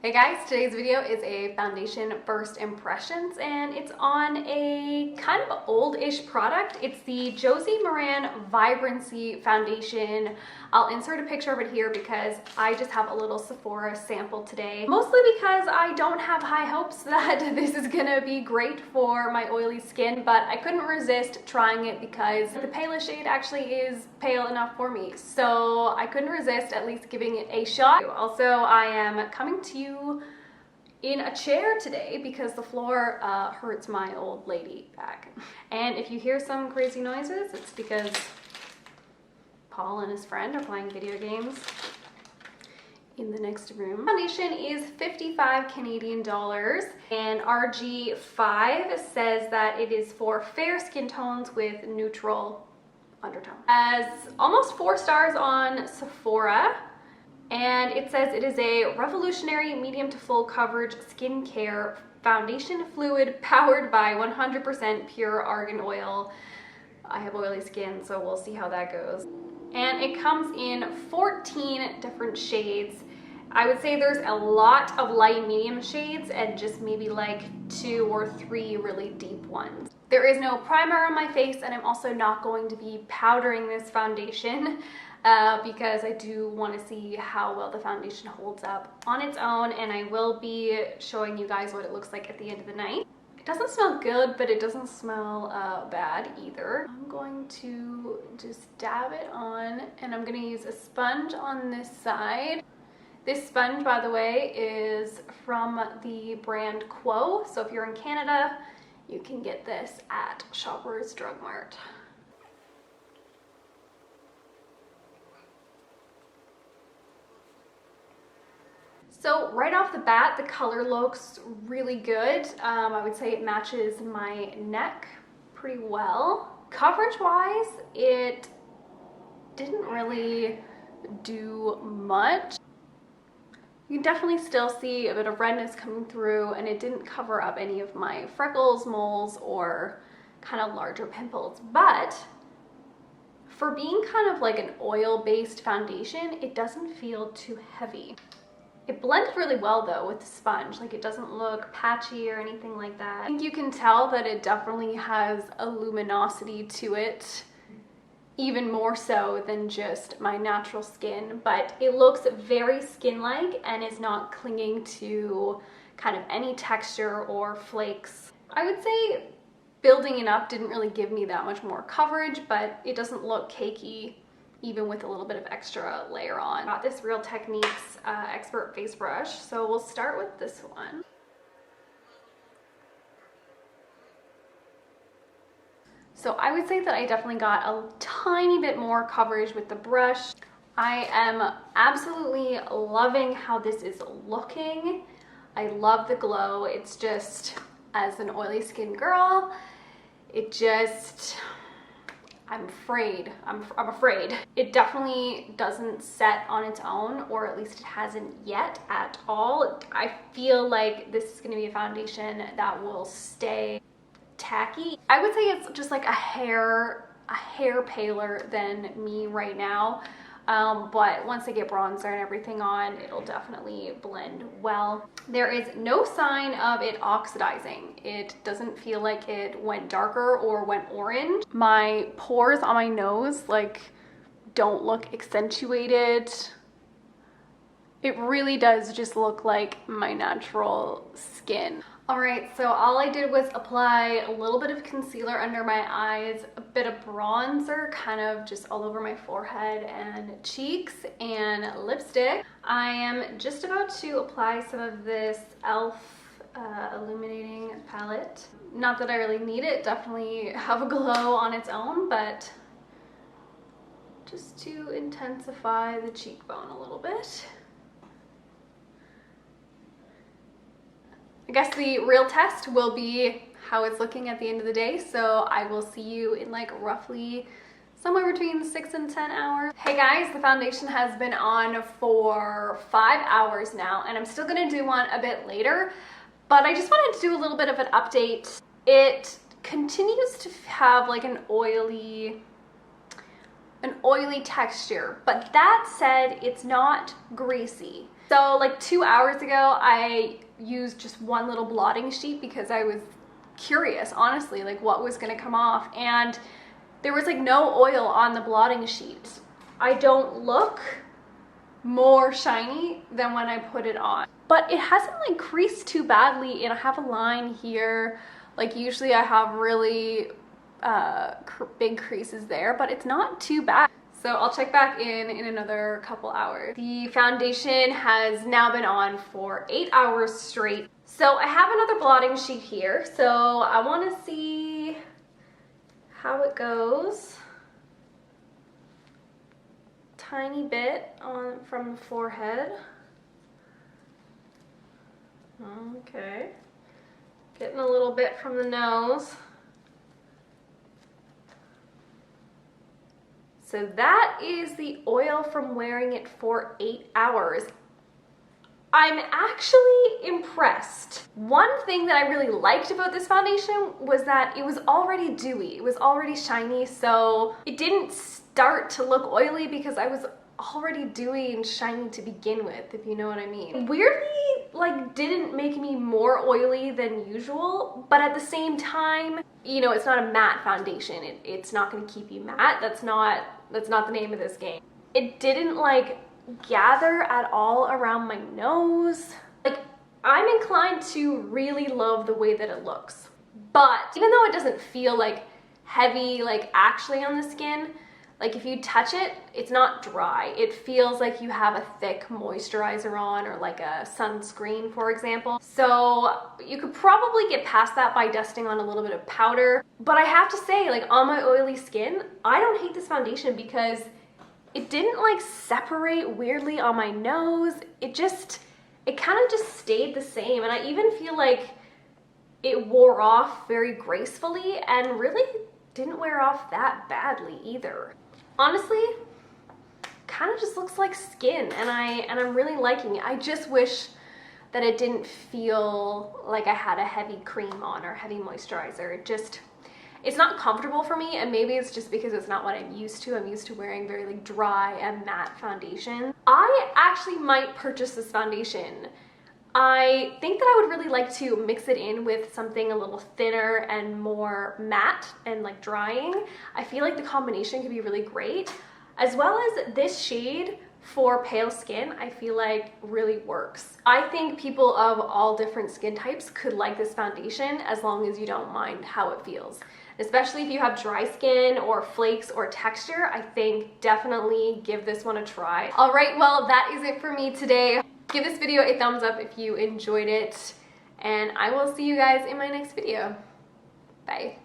Hey guys, today's video is a foundation first impressions and it's on a kind of old-ish product. It's the Josie MARAN Vibrancy foundation. I'll insert a picture of it here because I just have a little Sephora sample today. Mostly because I don't have high hopes that this is gonna be great for my oily skin, but I couldn't resist trying it because the palest shade actually is pale enough for me. So I couldn't resist at least giving it a shot. Also, I am coming to you in a chair today because the floor hurts my old lady back. And if you hear some crazy noises, it's because Paul and his friend are playing video games in the next room. Foundation is 55 Canadian dollars and RG5 says that it is for fair skin tones with neutral undertone. Has almost 4 stars on Sephora. And it says it is a revolutionary medium to full coverage skincare foundation fluid powered by 100% pure argan oil. I have oily skin, so we'll see how that goes. And it comes in 14 different shades. I would say there's a lot of light medium shades and just maybe like 2 or 3 really deep ones. There is no primer on my face, and I'm also not going to be powdering this foundation. Because I do want to see how well the foundation holds up on its own, and I will be showing you guys what it looks like at the end of the night. It doesn't smell good, but it doesn't smell bad either. I'm going to just dab it on, and I'm going to use a sponge on this side. This sponge, by the way, is from the brand Xoxo, so if you're in Canada, you can get this at Shoppers Drug Mart. So right off the bat, the color looks really good. I would say it matches my neck pretty well. Coverage-wise, it didn't really do much. You can definitely still see a bit of redness coming through, and it didn't cover up any of my freckles, moles, or kind of larger pimples. But for being kind of like an oil-based foundation, it doesn't feel too heavy. It blended really well though with the sponge, like it doesn't look patchy or anything like that. I think you can tell that it definitely has a luminosity to it, even more so than just my natural skin, but it looks very skin-like and is not clinging to kind of any texture or flakes. I would say building it up didn't really give me that much more coverage, but it doesn't look cakey even with a little bit of extra layer on. Got this Real Techniques Expert Face Brush, so we'll start with this one. So I would say that I definitely got a tiny bit more coverage with the brush. I am absolutely loving how this is looking. I love the glow. It's just, as an oily skin girl, it just, I'm afraid. It definitely doesn't set on its own, or at least it hasn't yet at all. I feel like this is going to be a foundation that will stay tacky. I would say it's just like a hair paler than me right now. But once I get bronzer and everything on, it'll definitely blend well. There is no sign of it oxidizing. It doesn't feel like it went darker or went orange. My pores on my nose like don't look accentuated. It really does just look like my natural skin. All right, so all I did was apply a little bit of concealer under my eyes, a bit of bronzer kind of just all over my forehead and cheeks, and lipstick. I am just about to apply some of this e.l.f. Illuminating palette. Not that I really need it, definitely have a glow on its own, but just to intensify the cheekbone a little bit. I guess the real test will be how it's looking at the end of the day, so I will see you in like roughly somewhere between 6 and 10 hours. Hey guys, the foundation has been on for 5 hours now, and I'm still gonna do one a bit later, but I just wanted to do a little bit of an update. It continues to have like an oily texture, but that said, it's not greasy. So like 2 hours ago, I used just one little blotting sheet because I was curious, honestly, like what was gonna come off, and there was like no oil on the blotting sheet. I don't look more shiny than when I put it on, but it hasn't like creased too badly, and I have a line here. Like usually I have really big creases there, but it's not too bad. So I'll check back in another couple hours. The foundation has now been on for 8 hours straight. So I have another blotting sheet here. So I want to see how it goes. Tiny bit on from the forehead. Okay. Getting a little bit from the nose. So that is the oil from wearing it for 8 hours. I'm actually impressed. One thing that I really liked about this foundation was that it was already dewy. It was already shiny, so it didn't start to look oily because I was already dewy and shiny to begin with, if you know what I mean. Weirdly, like, didn't make me more oily than usual, but at the same time, you know, it's not a matte foundation. It's not gonna keep you matte. That's not the name of this game. It didn't like gather at all around my nose. Like, I'm inclined to really love the way that it looks, but even though it doesn't feel like heavy, like actually on the skin, like if you touch it, it's not dry. It feels like you have a thick moisturizer on, or like a sunscreen, for example. So you could probably get past that by dusting on a little bit of powder. But I have to say, like on my oily skin, I don't hate this foundation because it didn't like separate weirdly on my nose. It kind of just stayed the same. And I even feel like it wore off very gracefully and really didn't wear off that badly either. Honestly, kind of just looks like skin, and I'm really liking it. I just wish that it didn't feel like I had a heavy cream on or heavy moisturizer. It's not comfortable for me, and maybe it's just because it's not what I'm used to. I'm used to wearing very like dry and matte foundation. I actually might purchase this foundation. I think that I would really like to mix it in with something a little thinner and more matte and like drying. I feel like the combination could be really great, as well as this shade for pale skin. I feel like really works. I think people of all different skin types could like this foundation as long as you don't mind how it feels. Especially if you have dry skin or flakes or texture, I think definitely give this one a try. All right, well, that is it for me today. Give this video a thumbs up if you enjoyed it, and I will see you guys in my next video. Bye.